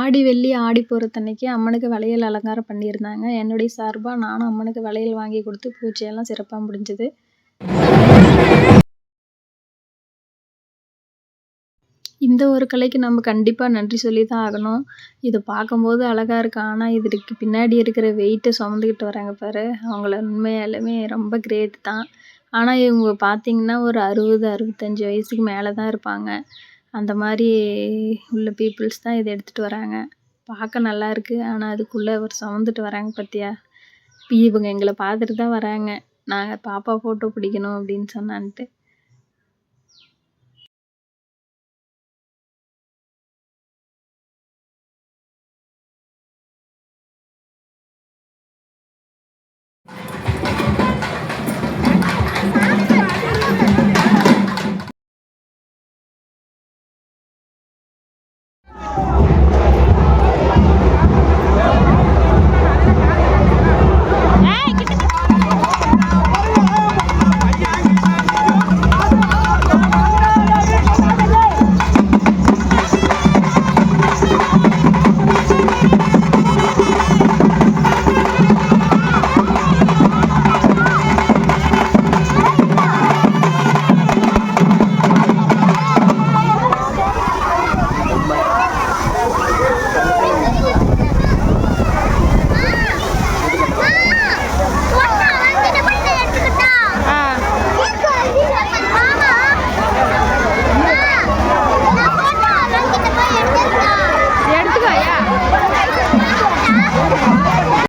ஆடி வெள்ளி, ஆடி பூரத்தன்னைக்கு அம்மனுக்கு வளையல் அலங்காரம் பண்ணியிருந்தாங்க. என்னுடைய சார்பா நானும் அம்மனுக்கு வளையல் வாங்கி குடுத்து பூஜையெல்லாம் சிறப்பா முடிஞ்சது. இந்த ஒரு கலைக்கு நம்ம கண்டிப்பா நன்றி சொல்லி தான் ஆகணும். இத பார்க்கும்போது அழகா இருக்கு. ஆனா இதுக்கு பின்னாடி இருக்கிற வெயிட்ட சுமந்துக்கிட்டு வராங்க பாரு, அவங்கள உண்மையாலுமே ரொம்ப கிரேட் தான். ஆனா இவங்க பார்த்தீங்கன்னா, ஒரு 60, 65 வயசுக்கு மேல தான் இருப்பாங்க. அந்த மாரி உள்ள பீப்பிள்ஸ் தான் இத எடுத்துட்டு வராங்க. பார்க்க நல்லாயிருக்கு. ஆனா அதுக்குள்ள ஒரு சுமந்துட்டு வராங்க பார்த்தியா? இவங்க எங்கள பார்த்துட்டு தான் வராங்க. நாங்க பாப்பா ஃபோட்டோ பிடிக்கணும் அப்படின்னு சொன்னான்ட்டு.